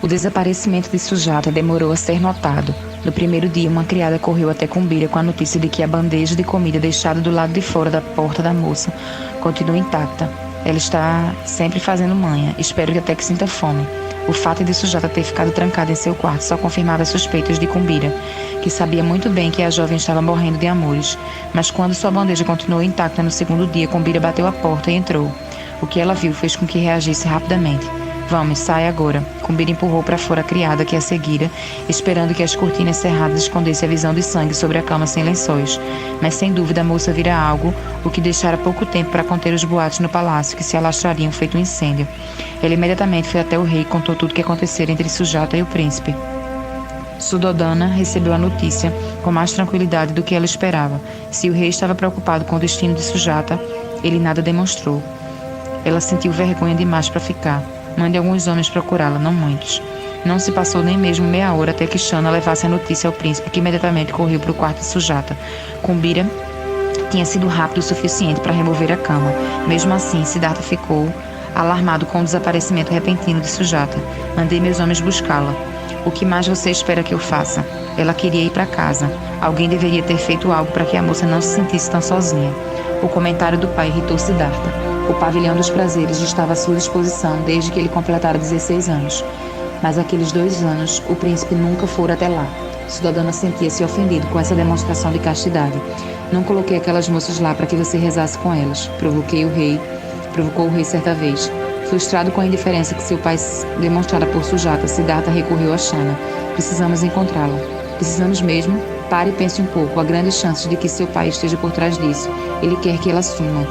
O desaparecimento de Sujata demorou a ser notado. No primeiro dia, uma criada correu até Kumbhira com a notícia de que a bandeja de comida deixada do lado de fora da porta da moça continua intacta. Ela está sempre fazendo manha. Espero que até que sinta fome. O fato de Sujata ter ficado trancada em seu quarto só confirmava as suspeitas de Kumbhira, que sabia muito bem que a jovem estava morrendo de amores. Mas quando sua bandeja continuou intacta no segundo dia, Kumbhira bateu a porta e entrou. O que ela viu fez com que reagisse rapidamente. Vamos, sai agora. Kumbhira empurrou para fora a criada que a seguira, esperando que as cortinas cerradas escondessem a visão de sangue sobre a cama sem lençóis. Mas sem dúvida a moça vira algo, o que deixara pouco tempo para conter os boatos no palácio, que se alastrariam feito um incêndio. Ela imediatamente foi até o rei e contou tudo o que acontecera entre Sujata e o príncipe. Suddhodana recebeu a notícia com mais tranquilidade do que ela esperava. Se o rei estava preocupado com o destino de Sujata, ele nada demonstrou. Ela sentiu vergonha demais para ficar. Mande alguns homens procurá-la, não muitos. Não se passou nem mesmo meia hora até que Channa levasse a notícia ao príncipe, que imediatamente correu para o quarto de Sujata. Kumbhira tinha sido rápido o suficiente para remover a cama. Mesmo assim, Siddhartha ficou alarmado com o desaparecimento repentino de Sujata. Mandei meus homens buscá-la. O que mais você espera que eu faça? Ela queria ir para casa. Alguém deveria ter feito algo para que a moça não se sentisse tão sozinha. O comentário do pai irritou Siddhartha. O pavilhão dos prazeres estava à sua disposição desde que ele completara 16 anos. Mas aqueles 2 anos, o príncipe nunca fora até lá. Suddhodana sentia-se ofendido com essa demonstração de castidade. Não coloquei aquelas moças lá para que você rezasse com elas. Provocou o rei certa vez. Frustrado com a indiferença que seu pai demonstrara por Sujata, Siddhartha recorreu a Channa. Precisamos encontrá-la. Precisamos mesmo? Pare e pense um pouco. Há grandes chances de que seu pai esteja por trás disso. Ele quer que ela suma.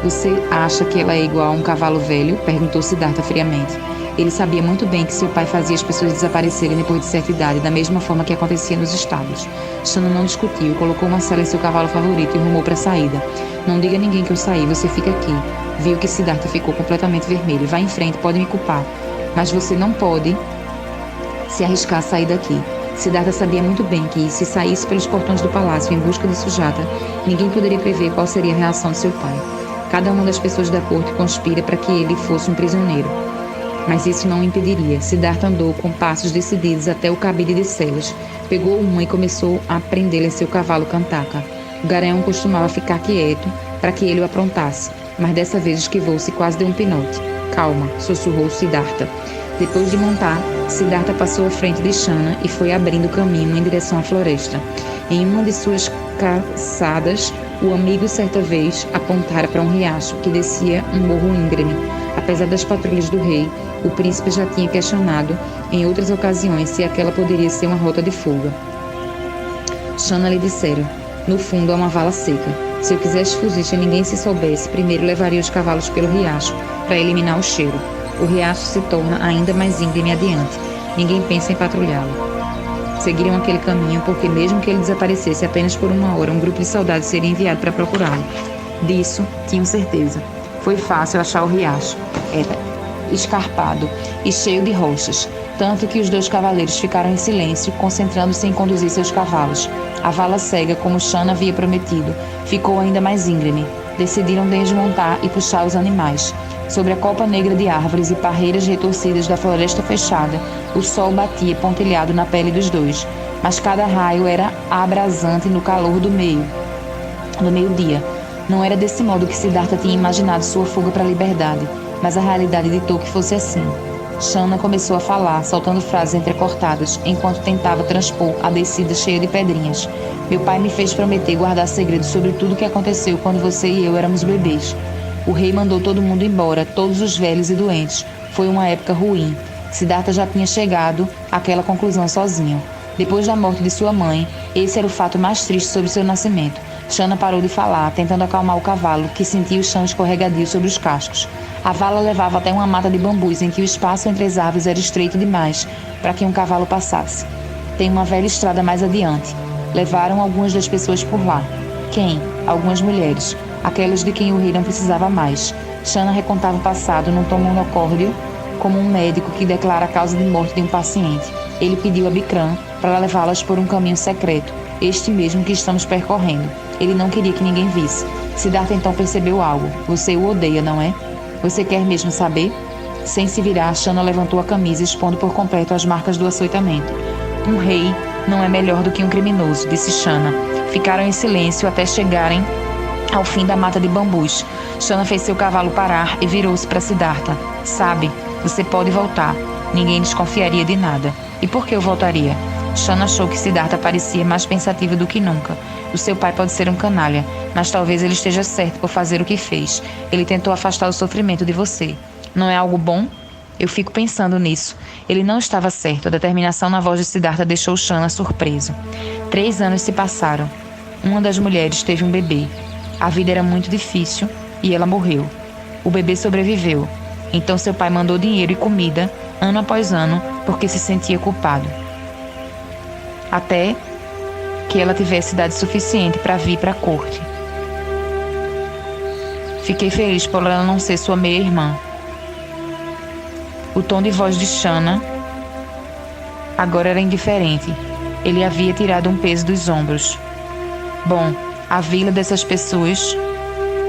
Você acha que ela é igual a um cavalo velho? Perguntou Siddhartha friamente. Ele sabia muito bem que seu pai fazia as pessoas desaparecerem depois de certa idade, da mesma forma que acontecia nos estábulos. Channa não discutiu, colocou uma sela em seu cavalo favorito e rumou para a saída. Não diga a ninguém que eu saí, você fica aqui. Viu que Siddhartha ficou completamente vermelho. Vá em frente, pode me culpar. Mas você não pode se arriscar a sair daqui. Siddhartha sabia muito bem que, se saísse pelos portões do palácio em busca de Sujata, ninguém poderia prever qual seria a reação de seu pai. Cada uma das pessoas da corte conspira para que ele fosse um prisioneiro. Mas isso não o impediria. Siddhartha andou com passos decididos até o cabide de selas. Pegou uma e começou a prendê-la em seu cavalo Kantaka. O garanhão costumava ficar quieto para que ele o aprontasse, mas dessa vez esquivou-se e quase deu um pinote. Calma, sussurrou Siddhartha. Depois de montar, Siddhartha passou à frente de Channa e foi abrindo caminho em direção à floresta. Em uma de suas caçadas, o amigo certa vez apontara para um riacho que descia um morro íngreme. Apesar das patrulhas do rei, o príncipe já tinha questionado em outras ocasiões se aquela poderia ser uma rota de fuga. Channa lhe dissera: no fundo há uma vala seca. Se eu quisesse fugir e ninguém se soubesse, primeiro levaria os cavalos pelo riacho para eliminar o cheiro. O riacho se torna ainda mais íngreme adiante. Ninguém pensa em patrulhá-lo. Seguiram aquele caminho porque, mesmo que ele desaparecesse apenas por uma hora, um grupo de soldados seria enviado para procurá-lo. Disso, tinham certeza. Foi fácil achar o riacho. Era escarpado e cheio de rochas, tanto que os 2 cavaleiros ficaram em silêncio, concentrando-se em conduzir seus cavalos. A vala cega, como Channa havia prometido, ficou ainda mais íngreme. Decidiram desmontar e puxar os animais. Sobre a copa negra de árvores e parreiras retorcidas da floresta fechada, o sol batia pontilhado na pele dos 2, mas cada raio era abrasante no calor do meio-dia. Não era desse modo que Siddhartha tinha imaginado sua fuga para a liberdade, mas a realidade ditou que fosse assim. Channa começou a falar, soltando frases entrecortadas, enquanto tentava transpor a descida cheia de pedrinhas. Meu pai me fez prometer guardar segredo sobre tudo o que aconteceu quando você e eu éramos bebês. O rei mandou todo mundo embora, todos os velhos e doentes. Foi uma época ruim. Siddhartha já tinha chegado àquela conclusão sozinho. Depois da morte de sua mãe, esse era o fato mais triste sobre seu nascimento. Channa parou de falar, tentando acalmar o cavalo, que sentia o chão escorregadio sobre os cascos. A vala levava até uma mata de bambus em que o espaço entre as árvores era estreito demais para que um cavalo passasse. Tem uma velha estrada mais adiante. Levaram algumas das pessoas por lá. Quem? Algumas mulheres. Aquelas de quem o rei não precisava mais. Channa recontava o passado num tom monocórdio, como um médico que declara a causa de morte de um paciente. Ele pediu a Bikram para levá-las por um caminho secreto, este mesmo que estamos percorrendo. Ele não queria que ninguém visse. Siddhartha então percebeu algo. Você o odeia, não é? Você quer mesmo saber? Sem se virar, Shanna levantou a camisa, expondo por completo as marcas do açoitamento. Um rei não é melhor do que um criminoso, disse Shanna. Ficaram em silêncio até chegarem ao fim da mata de bambus. Shanna fez seu cavalo parar e virou-se para Siddhartha. Sabe, você pode voltar. Ninguém desconfiaria de nada. E por que eu voltaria? Shanna achou que Siddhartha parecia mais pensativo do que nunca. O seu pai pode ser um canalha, mas talvez ele esteja certo por fazer o que fez. Ele tentou afastar o sofrimento de você. Não é algo bom? Eu fico pensando nisso. Ele não estava certo. A determinação na voz de Siddhartha deixou Shanna surpreso. 3 anos se passaram. Uma das mulheres teve um bebê. A vida era muito difícil e ela morreu. O bebê sobreviveu. Então seu pai mandou dinheiro e comida, ano após ano, porque se sentia culpado. Até que ela tivesse idade suficiente para vir para a corte. Fiquei feliz por ela não ser sua meia-irmã. O tom de voz de Shanna agora era indiferente. Ele havia tirado um peso dos ombros. Bom, a vila dessas pessoas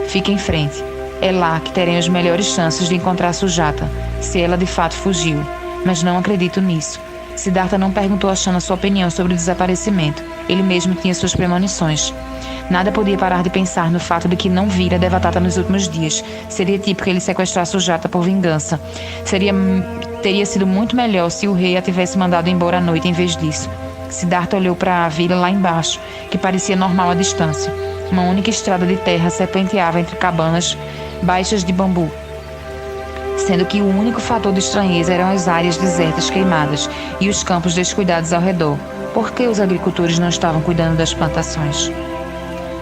fica em frente. É lá que teremos melhores chances de encontrar Sujata, se ela de fato fugiu. Mas não acredito nisso. Siddhartha não perguntou a Shanna sua opinião sobre o desaparecimento. Ele mesmo tinha suas premonições. Nada podia parar de pensar no fato de que não vira Devadatta nos últimos dias. Seria típico ele sequestrar Sujata por vingança. Teria sido muito melhor se o rei a tivesse mandado embora à noite em vez disso. Siddhartha olhou para a vila lá embaixo, que parecia normal à distância. Uma única estrada de terra serpenteava entre cabanas baixas de bambu, sendo que o único fator de estranheza eram as áreas desertas queimadas e os campos descuidados ao redor. Por que os agricultores não estavam cuidando das plantações?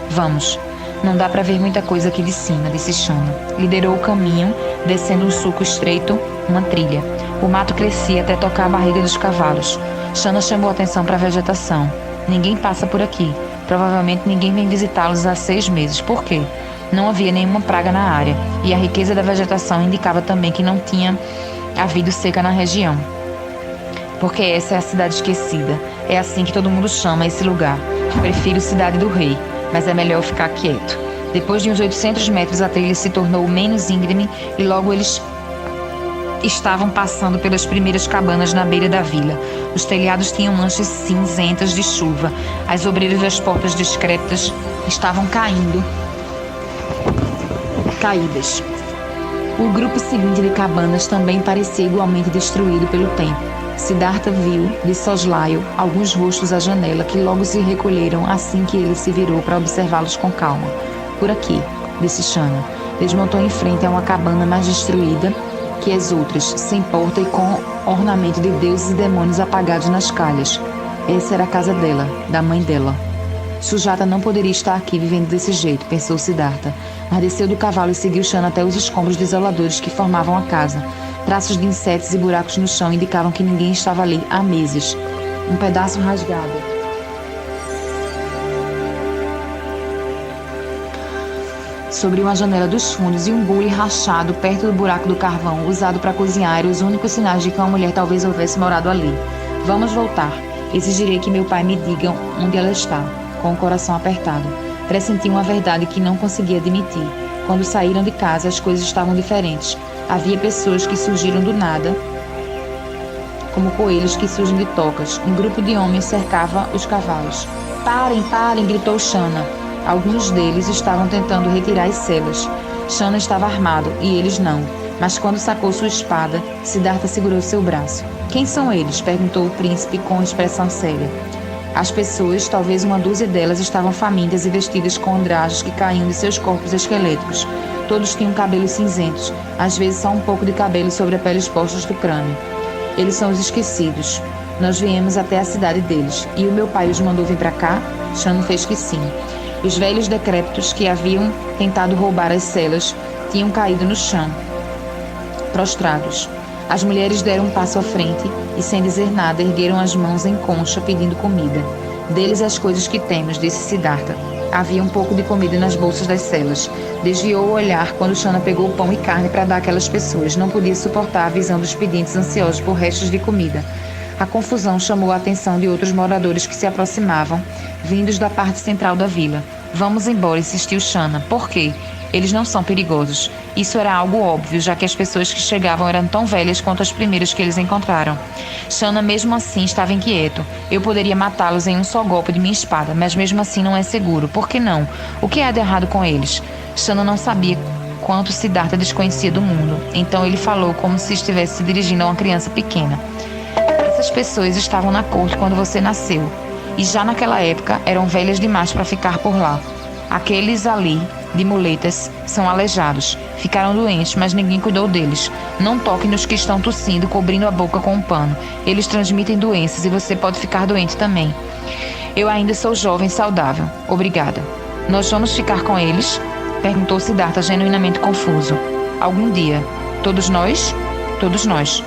Vamos, não dá para ver muita coisa aqui de cima, disse Shanna. Liderou o caminho, descendo um sulco estreito, uma trilha. O mato crescia até tocar a barriga dos cavalos. Shanna chamou atenção para a vegetação. Ninguém passa por aqui. Provavelmente ninguém vem visitá-los há 6 meses. Por quê? Não havia nenhuma praga na área, e a riqueza da vegetação indicava também que não tinha havido seca na região. Porque essa é a cidade esquecida. É assim que todo mundo chama esse lugar. Prefiro Cidade do Rei, mas é melhor ficar quieto. Depois de uns 800 metros, a trilha se tornou menos íngreme e logo eles estavam passando pelas primeiras cabanas na beira da vila. Os telhados tinham manchas cinzentas de chuva. As obreiras das portas descrépitas estavam caídas. O grupo seguinte de cabanas também parecia igualmente destruído pelo tempo. Siddhartha viu, de soslaio, alguns rostos à janela que logo se recolheram assim que ele se virou para observá-los com calma. Por aqui, disse Shanna. Desmontou em frente a uma cabana mais destruída que as outras, sem porta e com ornamento de deuses e demônios apagados nas calhas. Essa era a casa dela, da mãe dela. Sujata não poderia estar aqui vivendo desse jeito, pensou Siddhartha, mas desceu do cavalo e seguiu Shanna até os escombros desoladores que formavam a casa. Traços de insetos e buracos no chão indicavam que ninguém estava ali há meses. Um pedaço rasgado sobre uma janela dos fundos e um bule rachado perto do buraco do carvão usado para cozinhar eram os únicos sinais de que uma mulher talvez houvesse morado ali. Vamos voltar. Exigirei que meu pai me diga onde ela está. Com o coração apertado. Pressenti uma verdade que não conseguia admitir. Quando saíram de casa, as coisas estavam diferentes. Havia pessoas que surgiram do nada, como coelhos que surgem de tocas. Um grupo de homens cercava os cavalos. Parem, parem, gritou Shanna. Alguns deles estavam tentando retirar as celas. Shanna estava armado e eles não. Mas quando sacou sua espada, Siddhartha segurou seu braço. Quem são eles? Perguntou o príncipe com expressão séria. As pessoas, talvez uma dúzia delas, estavam famintas e vestidas com andrajos que caíam de seus corpos esqueléticos. Todos tinham cabelos cinzentos, às vezes só um pouco de cabelo sobre a pele expostos do crânio. Eles são os esquecidos. Nós viemos até a cidade deles. E o meu pai os mandou vir para cá? Shanna fez que sim. Os velhos decrépitos que haviam tentado roubar as celas tinham caído no chão, prostrados. As mulheres deram um passo à frente e, sem dizer nada, ergueram as mãos em concha pedindo comida. Deles as coisas que temos, disse Siddhartha. Havia um pouco de comida nas bolsas das celas. Desviou o olhar quando Shanna pegou pão e carne para dar àquelas pessoas. Não podia suportar a visão dos pedintes ansiosos por restos de comida. A confusão chamou a atenção de outros moradores que se aproximavam, vindos da parte central da vila. Vamos embora, insistiu Shanna. Por quê? Eles não são perigosos. Isso era algo óbvio, já que as pessoas que chegavam eram tão velhas quanto as primeiras que eles encontraram. Shanna mesmo assim estava inquieto. Eu poderia matá-los em um só golpe de minha espada, mas mesmo assim não é seguro. Por que não? O que há de errado com eles? Shanna não sabia quanto Siddhartha desconhecia do mundo. Então ele falou como se estivesse se dirigindo a uma criança pequena. Essas pessoas estavam na corte quando você nasceu. E já naquela época eram velhas demais para ficar por lá. Aqueles ali, de muletas, são aleijados. Ficaram doentes, mas ninguém cuidou deles. Não toque nos que estão tossindo, cobrindo a boca com um pano. Eles transmitem doenças e você pode ficar doente também. Eu ainda sou jovem e saudável. Obrigada. Nós vamos ficar com eles? Perguntou Siddhartha, genuinamente confuso. Algum dia. Todos nós? Todos nós.